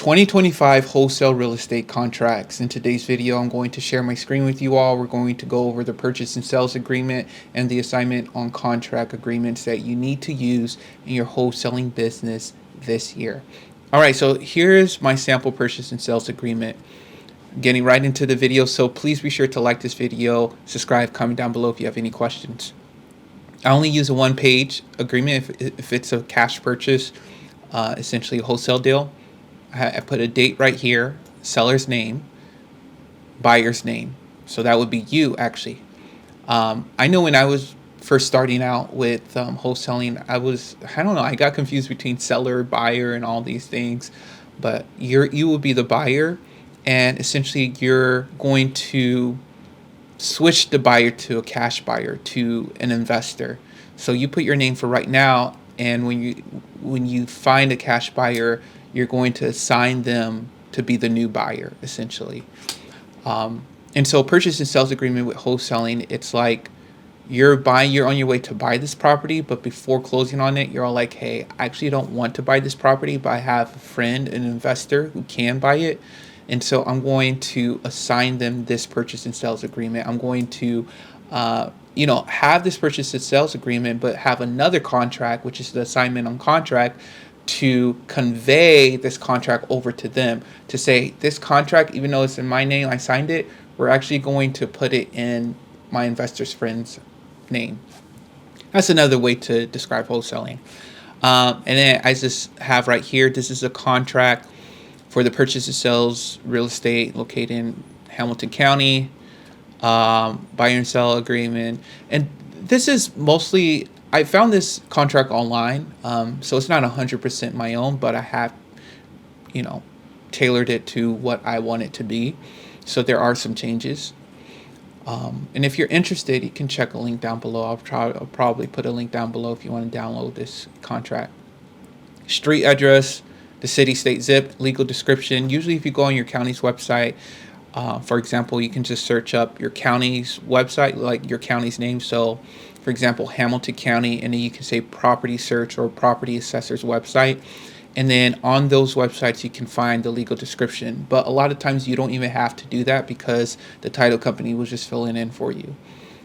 2025 wholesale real estate contracts. In today's video, I'm going to share my screen with you all. We're going to go over the purchase and sales agreement and the assignment on contract agreements that you need to use in your wholesaling business this year. All right, so here's my sample purchase and sales agreement. Getting right into the video, so please be sure to like this video, subscribe, comment down below if you have any questions. I only use a one-page agreement if it's a cash purchase, essentially a wholesale deal. I put a date right here, seller's name, buyer's name. So that would be you, actually. I know when I was first starting out with wholesaling, I don't know, I got confused between seller, buyer, and all these things. But you will be the buyer, and essentially you're going to switch the buyer to a cash buyer, to an investor. So you put your name for right now, and when you find a cash buyer, you're going to assign them to be the new buyer, essentially. And so purchase and sales agreement with wholesaling, it's like you're on your way to buy this property, but before closing on it, you're all like, hey, I actually don't want to buy this property, but I have a friend, an investor who can buy it. And so I'm going to assign them this purchase and sales agreement. I'm going to, have this purchase and sales agreement, but have another contract, which is the assignment on contract, to convey this contract over to them, to say this contract, even though it's in my name, I signed it, we're actually going to put it in my investor's friend's name. That's another way to describe wholesaling. And then I just have right here, this is a contract for the purchase and sales real estate located in Hamilton County, buyer and sell agreement. And this is mostly, I found this contract online, so it's not 100% my own, but I have, tailored it to what I want it to be. So there are some changes. And if you're interested, you can check a link down below. I'll probably put a link down below if you want to download this contract. Street address, the city, state, zip, legal description. Usually if you go on your county's website, for example, you can just search up your county's website, like your county's name. So for example, Hamilton County, and then you can say property search or property assessor's website. And then on those websites, you can find the legal description. But a lot of times you don't even have to do that because the title company will just fill it in for you.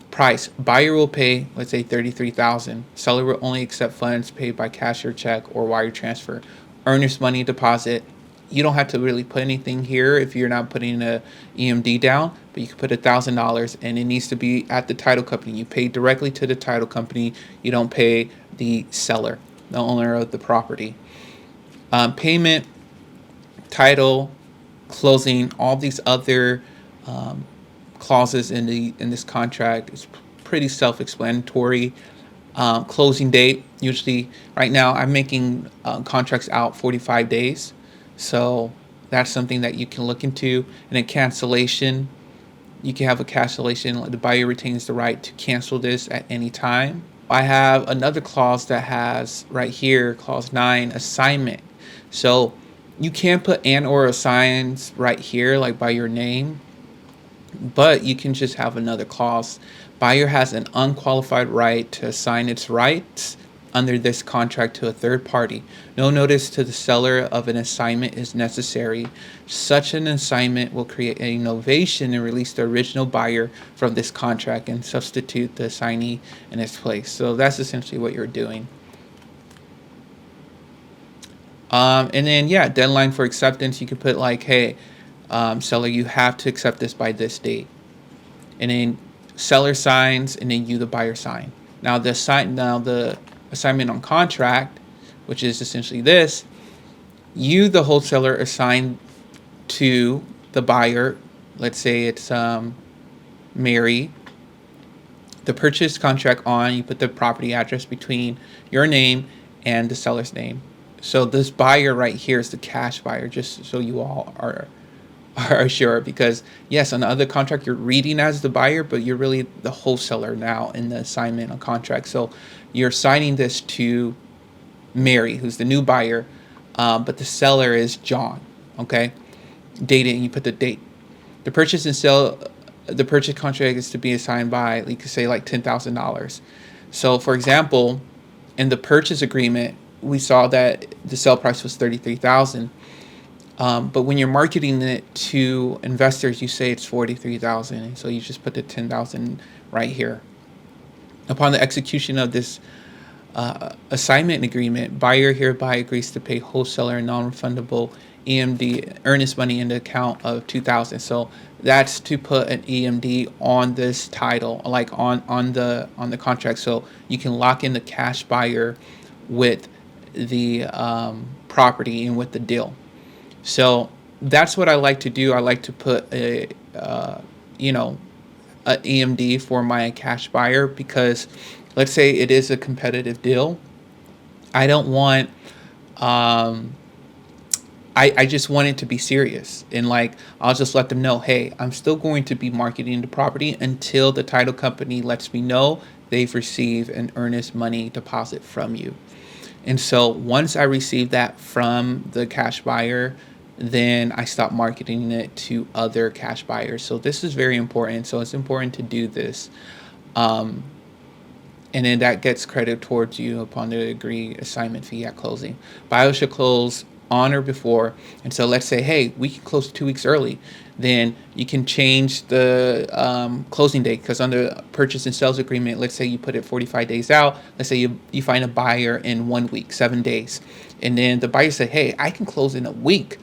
Price, buyer will pay, let's say $33,000. Seller will only accept funds paid by cash or check or wire transfer. Earnest money deposit. You don't have to really put anything here if you're not putting a EMD down, but you can put $1,000, and it needs to be at the title company. You pay directly to the title company. You don't pay the seller, the owner of the property. Payment, title, closing, all these other clauses in this contract is pretty self-explanatory. Closing date, usually right now I'm making contracts out 45 days. So that's something that you can look into. And a cancellation, you can have a cancellation. The buyer retains the right to cancel this at any time. I have another clause that has right here, clause 9, assignment. So you can put and or assigns right here, like by your name, but you can just have another clause. Buyer has an unqualified right to assign its rights under this contract to a third party. No notice to the seller of an assignment is necessary. Such an assignment will create a novation and release the original buyer from this contract and substitute the assignee in its place. So that's essentially what you're doing. And then, deadline for acceptance. You could put like, hey, seller, you have to accept this by this date. And then seller signs, and then you, the buyer, sign. Now the assignment on contract, which is essentially this, you, the wholesaler, assign to the buyer, let's say it's Mary, the purchase contract on, you put the property address between your name and the seller's name. So this buyer right here is the cash buyer, just so you all are sure, because yes, on the other contract you're reading as the buyer, but you're really the wholesaler now in the assignment on contract. So you're signing this to Mary, who's the new buyer, but the seller is John. Okay, date it, and you put the date. The purchase and sale, the purchase contract is to be assigned by, you could say like $10,000. So for example, in the purchase agreement, we saw that the sale price was $33,000. But when you're marketing it to investors, you say it's 43,000, and so you just put the 10,000 right here. Upon the execution of this assignment agreement, buyer hereby agrees to pay wholesaler non-refundable EMD earnest money in the account of 2,000. So that's to put an EMD on this title, like on the contract, so you can lock in the cash buyer with the property and with the deal. So that's what I like to do. I like to put you know, a EMD for my cash buyer, because let's say it is a competitive deal. I don't want I just want it to be serious, and like I'll just let them know, hey, I'm still going to be marketing the property until the title company lets me know they've received an earnest money deposit from you. And so once I receive that from the cash buyer, then I stop marketing it to other cash buyers. So this is very important. So it's important to do this. Um, and then that gets credit towards you upon the agreed assignment fee at closing. Buyer should close on or before. And so let's say, hey, we can close 2 weeks early. Then you can change the closing date, because under purchase and sales agreement, let's say you put it 45 days out. Let's say you find a buyer in 1 week, 7 days. And then the buyer said, hey, I can close in a week.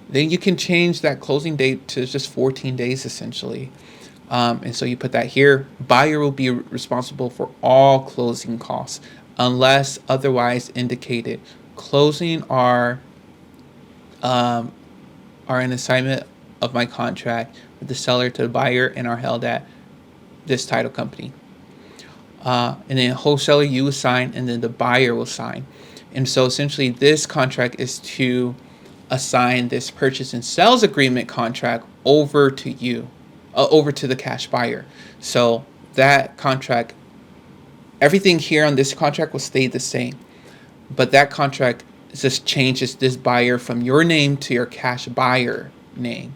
Then you can change that closing date to just 14 days essentially. And so you put that here. Buyer will be responsible for all closing costs unless otherwise indicated. Closing are an assignment of my contract with the seller to the buyer and are held at this title company. And then wholesaler, you will sign, and then the buyer will sign. And so essentially this contract is to assign this purchase and sales agreement contract over to you, over to the cash buyer. So that contract, everything here on this contract will stay the same, but that contract just changes this buyer from your name to your cash buyer name,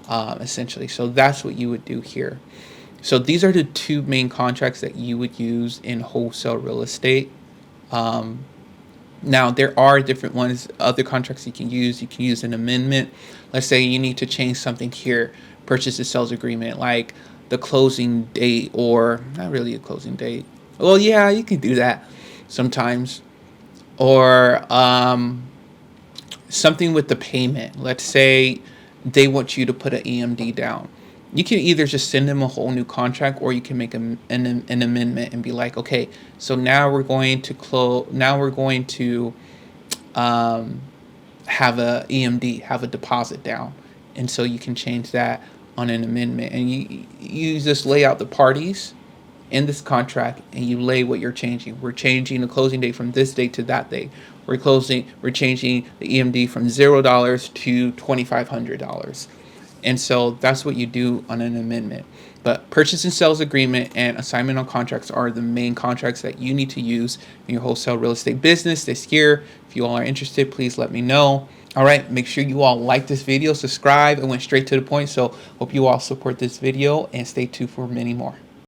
essentially. So that's what you would do here. So these are the two main contracts that you would use in wholesale real estate. Now, there are different ones, other contracts you can use. You can use an amendment. Let's say you need to change something here, purchase and sales agreement, like the closing date, or not really a closing date. Well, yeah, you can do that sometimes. Or something with the payment. Let's say they want you to put an EMD down. You can either just send them a whole new contract, or you can make an amendment and be like, okay, so now we're going to have a EMD, have a deposit down. And so you can change that on an amendment, and you just lay out the parties in this contract, and you lay what you're changing. We're changing the closing date from this date to that date. We're changing the EMD from $0 to $2,500. And so that's what you do on an amendment. But purchase and sales agreement and assignment on contracts are the main contracts that you need to use in your wholesale real estate business this year. If you all are interested, please let me know. All right, make sure you all like this video, subscribe, and went straight to the point. So hope you all support this video and stay tuned for many more.